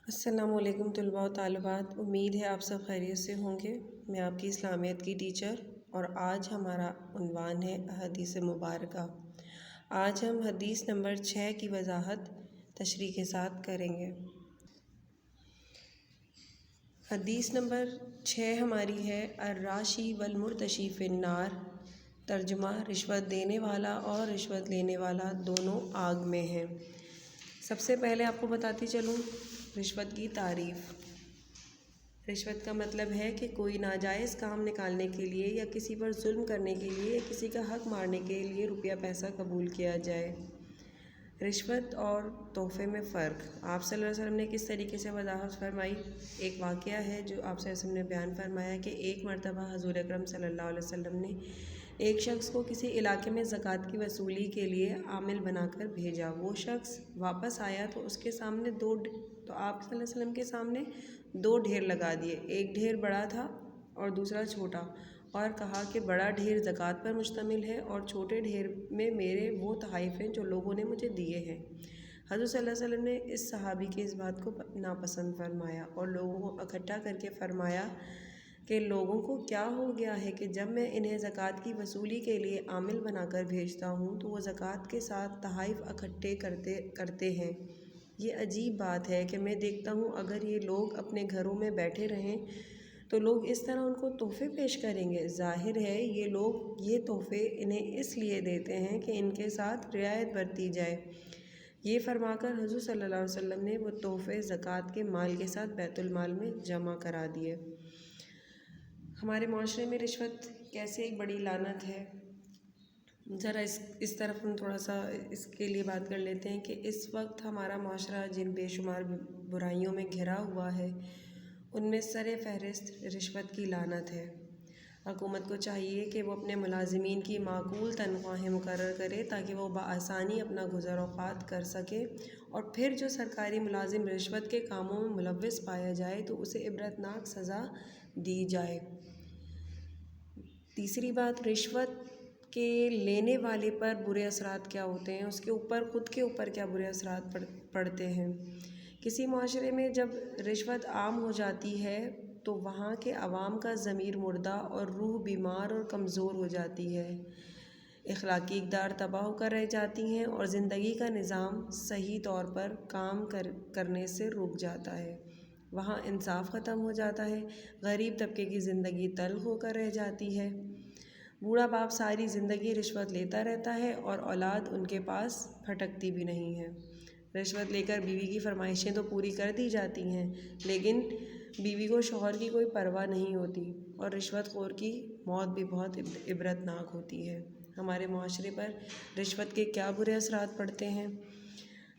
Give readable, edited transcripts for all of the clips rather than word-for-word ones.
السلام علیکم طلباء و طالبات، امید ہے آپ سب خیریت سے ہوں گے۔ میں آپ کی اسلامیت کی ٹیچر اور آج ہمارا عنوان ہے احادیث مبارکہ۔ آج ہم حدیث نمبر 6 کی وضاحت تشریح کے ساتھ کریں گے۔ حدیث نمبر 6 ہماری ہے الراشی والمرتشی فی النار، ترجمہ رشوت دینے والا اور رشوت لینے والا دونوں آگ میں ہیں۔ سب سے پہلے آپ کو بتاتی چلوں رشوت کی تعریف۔ رشوت کا مطلب ہے کہ کوئی ناجائز کام نکالنے کے لیے یا کسی پر ظلم کرنے کے لیے یا کسی کا حق مارنے کے لیے روپیہ پیسہ قبول کیا جائے۔ رشوت اور تحفے میں فرق۔ آپ صلی اللہ علیہ وسلم نے کس طریقے سے وضاحت فرمائی؟ ایک واقعہ ہے جو آپ صلی اللہ علیہ وسلم نے بیان فرمایا کہ ایک مرتبہ حضور اکرم صلی اللہ علیہ وسلم نے ایک شخص کو کسی علاقے میں زکوٰۃ کی وصولی کے لیے عامل بنا کر بھیجا۔ وہ شخص واپس آیا تو اس کے سامنے آپ صلی اللہ علیہ وسلم کے سامنے دو ڈھیر لگا دیے، ایک ڈھیر بڑا تھا اور دوسرا چھوٹا، اور کہا کہ بڑا ڈھیر زکوٰۃ پر مشتمل ہے اور چھوٹے ڈھیر میں میرے وہ تحائف ہیں جو لوگوں نے مجھے دیے ہیں۔ حضرت صلی اللہ علیہ وسلم نے اس صحابی کے اس بات کو ناپسند فرمایا اور لوگوں کو اکٹھا کر کے فرمایا کہ لوگوں کو کیا ہو گیا ہے کہ جب میں انہیں زکوٰۃ کی وصولی کے لیے عامل بنا کر بھیجتا ہوں تو وہ زکوٰۃ کے ساتھ تحائف اکٹھے کرتے ہیں۔ یہ عجیب بات ہے کہ میں دیکھتا ہوں اگر یہ لوگ اپنے گھروں میں بیٹھے رہیں تو لوگ اس طرح ان کو تحفے پیش کریں گے۔ ظاہر ہے یہ لوگ یہ تحفے انہیں اس لیے دیتے ہیں کہ ان کے ساتھ رعایت برتی جائے۔ یہ فرما کر حضور صلی اللہ علیہ وسلم نے وہ تحفے زکوٰۃ کے مال کے ساتھ بیت المال میں جمع کرا دیے۔ ہمارے معاشرے میں رشوت کیسے ایک بڑی لعنت ہے، ذرا اس طرف ہم تھوڑا سا اس کے لیے بات کر لیتے ہیں کہ اس وقت ہمارا معاشرہ جن بے شمار برائیوں میں گھرا ہوا ہے ان میں سر فہرست رشوت کی لعنت ہے۔ حکومت کو چاہیے کہ وہ اپنے ملازمین کی معقول تنخواہیں مقرر کرے تاکہ وہ بآسانی اپنا گزر اوقات کر سکے، اور پھر جو سرکاری ملازم رشوت کے کاموں میں ملوث پایا جائے تو اسے عبرتناک سزا دی جائے۔ تیسری بات، رشوت کے لینے والے پر برے اثرات کیا ہوتے ہیں، اس کے اوپر خود کے اوپر کیا برے اثرات پڑتے ہیں۔ کسی معاشرے میں جب رشوت عام ہو جاتی ہے تو وہاں کے عوام کا ضمیر مردہ اور روح بیمار اور کمزور ہو جاتی ہے، اخلاقی اقدار تباہ ہو کر رہ جاتی ہیں اور زندگی کا نظام صحیح طور پر کام کرنے سے رک جاتا ہے۔ وہاں انصاف ختم ہو جاتا ہے، غریب طبقے کی زندگی تلخ ہو کر رہ جاتی ہے، بوڑھا باپ ساری زندگی رشوت لیتا رہتا ہے اور اولاد ان کے پاس پھٹکتی بھی نہیں ہے۔ رشوت لے کر بیوی کی فرمائشیں تو پوری کر دی جاتی ہیں لیکن بیوی کو شوہر کی کوئی پرواہ نہیں ہوتی، اور رشوت خور کی موت بھی بہت عبرتناک ہوتی ہے۔ ہمارے معاشرے پر رشوت کے کیا برے اثرات پڑتے ہیں۔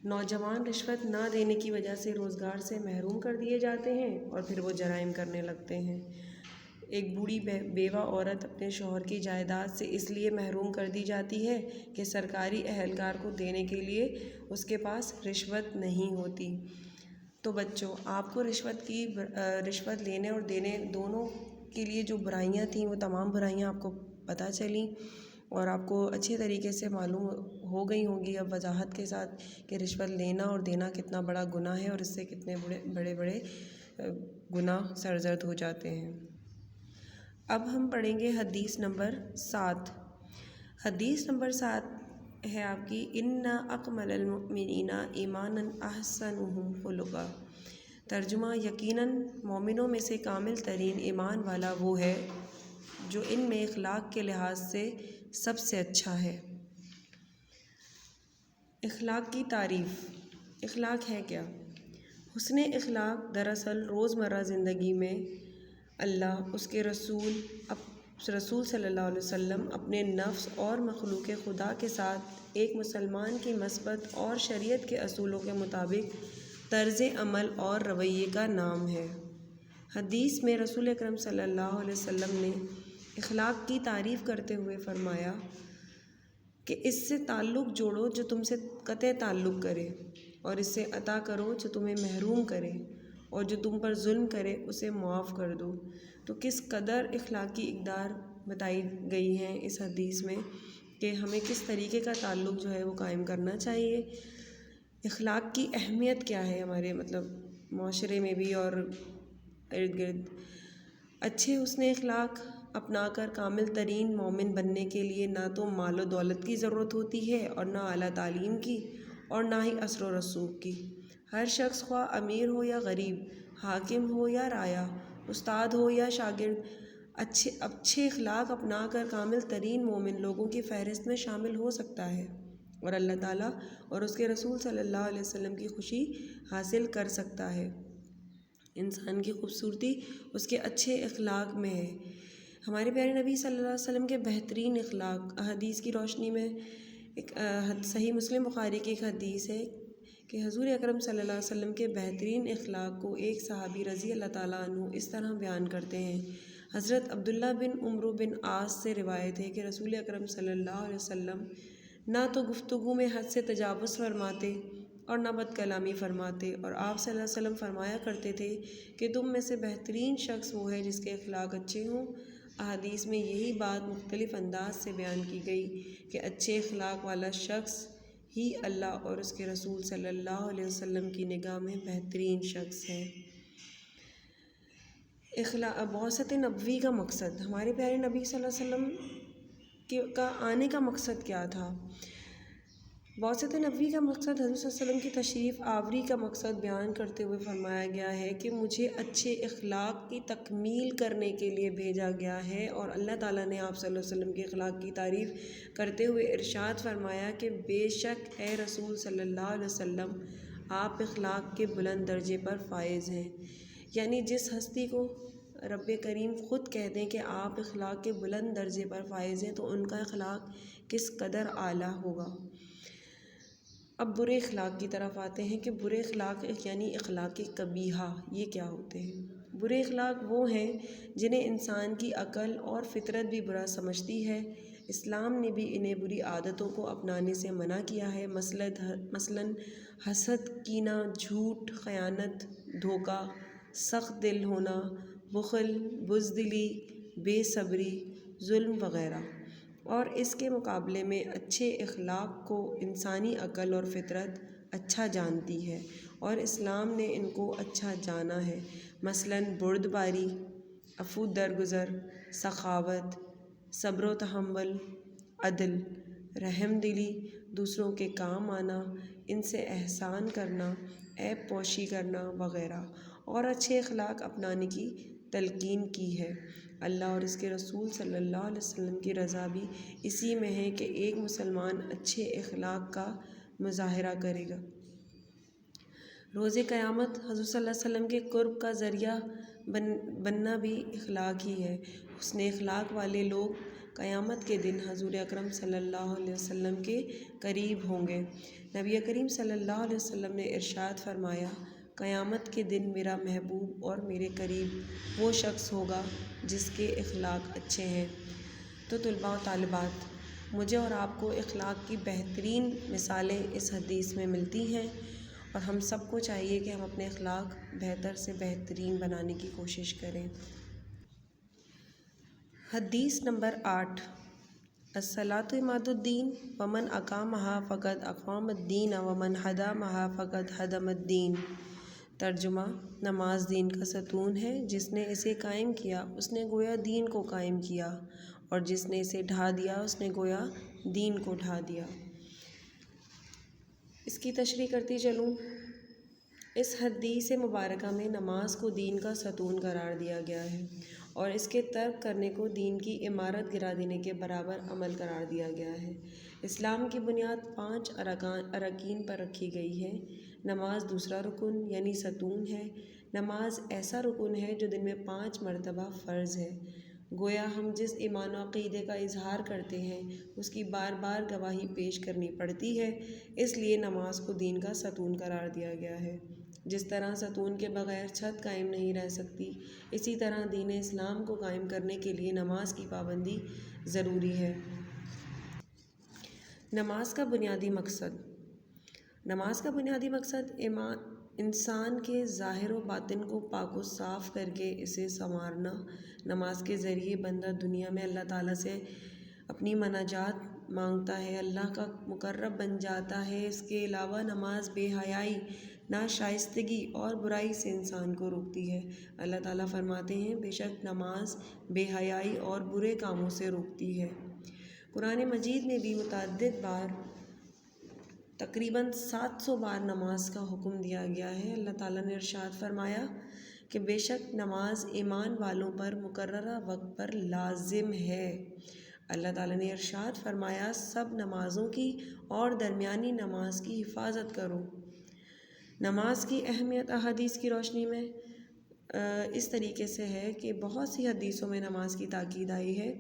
نوجوان رشوت نہ دینے کی وجہ سے روزگار سے محروم کر دیے جاتے ہیں اور پھر وہ جرائم کرنے لگتے ہیں۔ ایک بوڑھی بیوہ عورت اپنے شوہر کی جائیداد سے اس لیے محروم کر دی جاتی ہے کہ سرکاری اہلکار کو دینے کے لیے اس کے پاس رشوت نہیں ہوتی۔ تو بچوں، آپ کو رشوت لینے اور دینے دونوں کے لیے جو برائیاں تھیں وہ تمام برائیاں آپ کو پتہ چلیں اور آپ کو اچھے طریقے سے معلوم ہو گئی ہوں گی اب وضاحت کے ساتھ کہ رشوت لینا اور دینا کتنا بڑا گناہ ہے اور اس سے کتنے بڑے بڑے گناہ سرزد ہو جاتے ہیں۔ اب ہم پڑھیں گے حدیث نمبر 7۔ حدیث نمبر 7 ہے آپ کی ان اکمل المؤمنین ایمانا احسنهم خلقا، ترجمہ یقیناً مومنوں میں سے کامل ترین ایمان والا وہ ہے جو ان میں اخلاق کے لحاظ سے سب سے اچھا ہے۔ اخلاق کی تعریف۔ اخلاق ہے کیا؟ حسن اخلاق دراصل روزمرہ زندگی میں اللہ، اس کے رسول صلی اللہ علیہ وسلم، اپنے نفس اور مخلوق خدا کے ساتھ ایک مسلمان کی مثبت اور شریعت کے اصولوں کے مطابق طرز عمل اور رویے کا نام ہے۔ حدیث میں رسول اکرم صلی اللہ علیہ وسلم نے اخلاق کی تعریف کرتے ہوئے فرمایا کہ اس سے تعلق جوڑو جو تم سے قطع تعلق کرے، اور اس سے عطا کرو جو تمہیں محروم کرے، اور جو تم پر ظلم کرے اسے معاف کر دو۔ تو کس قدر اخلاقی اقدار بتائی گئی ہیں اس حدیث میں کہ ہمیں کس طریقے کا تعلق جو ہے وہ قائم کرنا چاہیے۔ اخلاق کی اہمیت کیا ہے ہمارے معاشرے میں بھی اور ارد گرد۔ اچھے حسن اخلاق اپنا کر کامل ترین مومن بننے کے لیے نہ تو مال و دولت کی ضرورت ہوتی ہے اور نہ اعلیٰ تعلیم کی اور نہ ہی اثر و رسوخ کی۔ ہر شخص خواہ امیر ہو یا غریب، حاکم ہو یا رایا، استاد ہو یا شاگرد، اچھے اخلاق اپنا کر کامل ترین مومن لوگوں کی فہرست میں شامل ہو سکتا ہے اور اللہ تعالیٰ اور اس کے رسول صلی اللہ علیہ وسلم کی خوشی حاصل کر سکتا ہے۔ انسان کی خوبصورتی اس کے اچھے اخلاق میں ہے۔ ہمارے پیارے نبی صلی اللہ علیہ وسلم کے بہترین اخلاق، حدیث کی روشنی میں ایک صحیح مسلم بخاری کی ایک حدیث ہے کہ حضور اکرم صلی اللہ علیہ وسلم کے بہترین اخلاق کو ایک صحابی رضی اللہ تعالیٰ عنہ اس طرح بیان کرتے ہیں۔ حضرت عبداللہ بن عمرو بن عاص سے روایت ہے کہ رسول اکرم صلی اللہ علیہ وسلم نہ تو گفتگو میں حد سے تجاوز فرماتے اور نہ بد کلامی فرماتے، اور آپ صلی اللہ علیہ وسلم فرمایا کرتے تھے کہ تم میں سے بہترین شخص وہ ہے جس کے اخلاق اچھے ہوں۔ احادیث میں یہی بات مختلف انداز سے بیان کی گئی کہ اچھے اخلاق والا شخص ہی اللہ اور اس کے رسول صلی اللہ علیہ وسلم کی نگاہ میں بہترین شخص ہے۔ بعثت نبوی کا مقصد، ہمارے پیارے نبی صلی اللہ علیہ وسلم کا آنے کا مقصد کیا تھا؟ بعثت نبوی کا مقصد حضور صلی اللہ علیہ وسلم کی تشریف آوری کا مقصد بیان کرتے ہوئے فرمایا گیا ہے کہ مجھے اچھے اخلاق کی تکمیل کرنے کے لیے بھیجا گیا ہے، اور اللہ تعالیٰ نے آپ صلی اللہ علیہ وسلم کے اخلاق کی تعریف کرتے ہوئے ارشاد فرمایا کہ بے شک اے رسول صلی اللہ علیہ وسلم آپ اخلاق کے بلند درجے پر فائز ہیں۔ یعنی جس ہستی کو رب کریم خود کہہ دیں کہ آپ اخلاق کے بلند درجے پر فائز ہیں تو ان کا اخلاق کس قدر اعلیٰ ہوگا۔ اب برے اخلاق کی طرف آتے ہیں کہ برے اخلاق یعنی اخلاق قبیحہ یہ کیا ہوتے ہیں؟ برے اخلاق وہ ہیں جنہیں انسان کی عقل اور فطرت بھی برا سمجھتی ہے۔ اسلام نے بھی انہیں بری عادتوں کو اپنانے سے منع کیا ہے، مثلاً حسد، کینہ، جھوٹ، خیانت، دھوکہ، سخت دل ہونا، بخل، بزدلی، بے صبری، ظلم وغیرہ۔ اور اس کے مقابلے میں اچھے اخلاق کو انسانی عقل اور فطرت اچھا جانتی ہے اور اسلام نے ان کو اچھا جانا ہے، مثلاً بردباری، عفو درگزر، سخاوت، صبر و تحمل، عدل، رحم دلی، دوسروں کے کام آنا، ان سے احسان کرنا، عیب پوشی کرنا وغیرہ، اور اچھے اخلاق اپنانے کی تلقین کی ہے۔ اللہ اور اس کے رسول صلی اللہ علیہ وسلم کی رضا بھی اسی میں ہے کہ ایک مسلمان اچھے اخلاق کا مظاہرہ کرے گا۔ روز قیامت حضور صلی اللہ علیہ وسلم کے قرب کا ذریعہ بننا بھی اخلاق ہی ہے۔ حسن اخلاق والے لوگ قیامت کے دن حضور اکرم صلی اللہ علیہ وسلم کے قریب ہوں گے۔ نبی کریم صلی اللہ علیہ وسلم نے ارشاد فرمایا، قیامت کے دن میرا محبوب اور میرے قریب وہ شخص ہوگا جس کے اخلاق اچھے ہیں۔ تو طلباء و طالبات، مجھے اور آپ کو اخلاق کی بہترین مثالیں اس حدیث میں ملتی ہیں، اور ہم سب کو چاہیے کہ ہم اپنے اخلاق بہتر سے بہترین بنانے کی کوشش کریں۔ حدیث نمبر 8، الصلاۃ عماد الدین ومن اقامہا فقد اقام الدین ومن ہدمہا فقد ہدم الدین۔ ترجمہ، نماز دین کا ستون ہے، جس نے اسے قائم کیا اس نے گویا دین کو قائم کیا، اور جس نے اسے ڈھا دیا اس نے گویا دین کو ڈھا دیا۔ اس کی تشریح کرتی چلوں۔ اس حدیث مبارکہ میں نماز کو دین کا ستون قرار دیا گیا ہے اور اس کے ترک کرنے کو دین کی عمارت گرا دینے کے برابر عمل قرار دیا گیا ہے۔ اسلام کی بنیاد 5 ارکین پر رکھی گئی ہے۔ نماز دوسرا رکن یعنی ستون ہے۔ نماز ایسا رکن ہے جو دن میں 5 مرتبہ فرض ہے۔ گویا ہم جس ایمان و عقیدے کا اظہار کرتے ہیں اس کی بار بار گواہی پیش کرنی پڑتی ہے، اس لیے نماز کو دین کا ستون قرار دیا گیا ہے۔ جس طرح ستون کے بغیر چھت قائم نہیں رہ سکتی، اسی طرح دین اسلام کو قائم کرنے کے لیے نماز کی پابندی ضروری ہے۔ نماز کا بنیادی مقصد۔ نماز کا بنیادی مقصد انسان کے ظاہر و باطن کو پاک و صاف کر کے اسے سنوارنا۔ نماز کے ذریعے بندہ دنیا میں اللہ تعالیٰ سے اپنی مناجات مانگتا ہے، اللہ کا مقرب بن جاتا ہے۔ اس کے علاوہ نماز بے حیائی، ناشائستگی اور برائی سے انسان کو روکتی ہے۔ اللہ تعالیٰ فرماتے ہیں بے شک نماز بے حیائی اور برے کاموں سے روکتی ہے۔ قرآن مجید میں بھی متعدد بار تقریباً 700 بار نماز کا حکم دیا گیا ہے۔ اللہ تعالیٰ نے ارشاد فرمایا کہ بے شک نماز ایمان والوں پر مقررہ وقت پر لازم ہے۔ اللہ تعالیٰ نے ارشاد فرمایا سب نمازوں کی اور درمیانی نماز کی حفاظت کرو۔ نماز کی اہمیت احادیث کی روشنی میں اس طریقے سے ہے کہ بہت سی حدیثوں میں نماز کی تاکید آئی ہے۔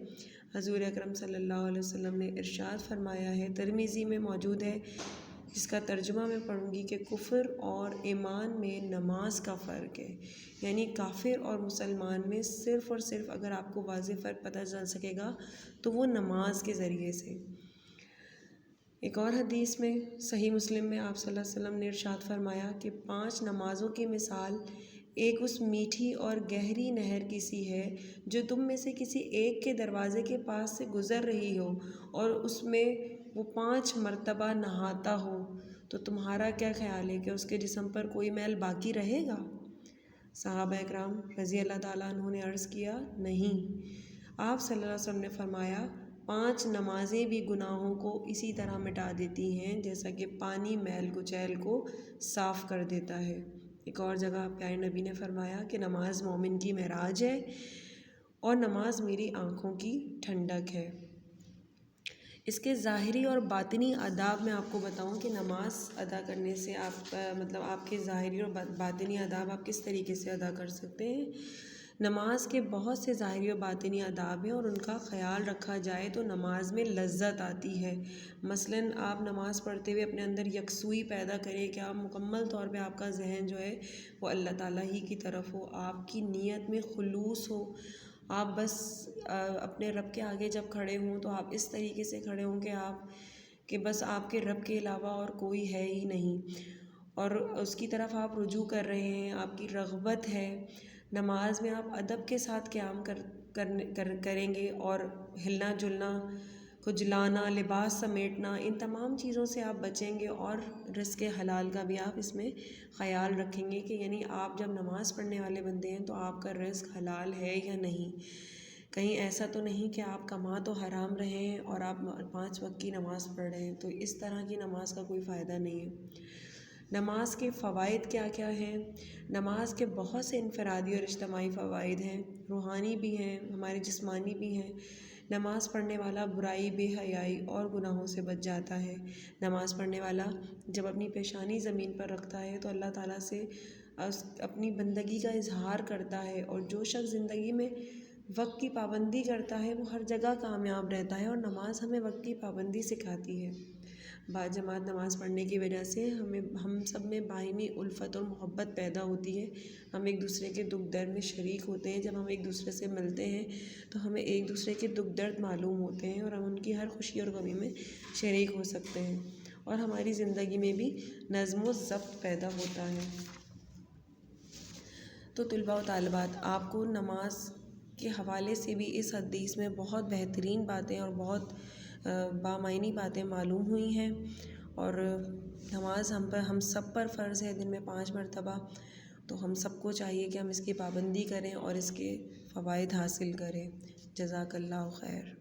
حضور اکرم صلی اللہ علیہ وسلم نے ارشاد فرمایا ہے، ترمذی میں موجود ہے، جس کا ترجمہ میں پڑھوں گی کہ کفر اور ایمان میں نماز کا فرق ہے، یعنی کافر اور مسلمان میں صرف اور صرف اگر آپ کو واضح فرق پتہ چل سکے گا تو وہ نماز کے ذریعے سے۔ ایک اور حدیث میں صحیح مسلم میں آپ صلی اللہ علیہ وسلم نے ارشاد فرمایا کہ 5 نمازوں کی مثال ایک اس میٹھی اور گہری نہر کی سی ہے جو تم میں سے کسی ایک کے دروازے کے پاس سے گزر رہی ہو اور اس میں وہ 5 مرتبہ نہاتا ہو، تو تمہارا کیا خیال ہے کہ اس کے جسم پر کوئی میل باقی رہے گا؟ صحابہ اکرام رضی اللہ تعالیٰ عنہ نے عرض کیا، نہیں۔ آپ صلی اللہ علیہ وسلم نے فرمایا 5 نمازیں بھی گناہوں کو اسی طرح مٹا دیتی ہیں جیسا کہ پانی میل کچیل کو صاف کر دیتا ہے۔ ایک اور جگہ پیارے نبی نے فرمایا کہ نماز مومن کی معراج ہے اور نماز میری آنکھوں کی ٹھنڈک ہے۔ اس کے ظاہری اور باطنی آداب میں آپ کو بتاؤں کہ نماز ادا کرنے سے آپ کے ظاہری اور باطنی آداب آپ کس طریقے سے ادا کر سکتے ہیں۔ نماز کے بہت سے ظاہری اور باطنی آداب ہیں اور ان کا خیال رکھا جائے تو نماز میں لذت آتی ہے۔ مثلاً آپ نماز پڑھتے ہوئے اپنے اندر یکسوئی پیدا کریں کہ آپ مکمل طور پہ آپ کا ذہن جو ہے وہ اللہ تعالیٰ ہی کی طرف ہو، آپ کی نیت میں خلوص ہو، آپ بس اپنے رب کے آگے جب کھڑے ہوں تو آپ اس طریقے سے کھڑے ہوں کہ بس آپ کے رب کے علاوہ اور کوئی ہے ہی نہیں، اور اس کی طرف آپ رجوع کر رہے ہیں، آپ کی رغبت ہے۔ نماز میں آپ ادب کے ساتھ قیام کریں گے اور ہلنا جلنا، کھجلانا، لباس سمیٹنا، ان تمام چیزوں سے آپ بچیں گے اور رزق حلال کا بھی آپ اس میں خیال رکھیں گے کہ یعنی آپ جب نماز پڑھنے والے بندے ہیں تو آپ کا رزق حلال ہے یا نہیں۔ کہیں ایسا تو نہیں کہ آپ کما تو حرام رہے ہیں اور آپ 5 وقت کی نماز پڑھ رہے ہیں، تو اس طرح کی نماز کا کوئی فائدہ نہیں ہے۔ نماز کے فوائد کیا کیا ہیں؟ نماز کے بہت سے انفرادی اور اجتماعی فوائد ہیں، روحانی بھی ہیں، ہمارے جسمانی بھی ہیں۔ نماز پڑھنے والا برائی، بے حیائی اور گناہوں سے بچ جاتا ہے۔ نماز پڑھنے والا جب اپنی پیشانی زمین پر رکھتا ہے تو اللہ تعالیٰ سے اپنی بندگی کا اظہار کرتا ہے، اور جو شخص زندگی میں وقت کی پابندی کرتا ہے وہ ہر جگہ کامیاب رہتا ہے، اور نماز ہمیں وقت کی پابندی سکھاتی ہے۔ باجماعت نماز پڑھنے کی وجہ سے ہم سب میں باہمی الفت اور محبت پیدا ہوتی ہے، ہم ایک دوسرے کے دکھ درد میں شریک ہوتے ہیں۔ جب ہم ایک دوسرے سے ملتے ہیں تو ہمیں ایک دوسرے کے دکھ درد معلوم ہوتے ہیں اور ہم ان کی ہر خوشی اور غمی میں شریک ہو سکتے ہیں، اور ہماری زندگی میں بھی نظم و ضبط پیدا ہوتا ہے۔ تو طلباء و طالبات، آپ کو نماز کے حوالے سے بھی اس حدیث میں بہت بہترین باتیں اور بہت بامعنی باتیں معلوم ہوئی ہیں، اور نماز ہم سب پر فرض ہے، دن میں 5 مرتبہ، تو ہم سب کو چاہیے کہ ہم اس کی پابندی کریں اور اس کے فوائد حاصل کریں۔ جزاک اللہ خیر۔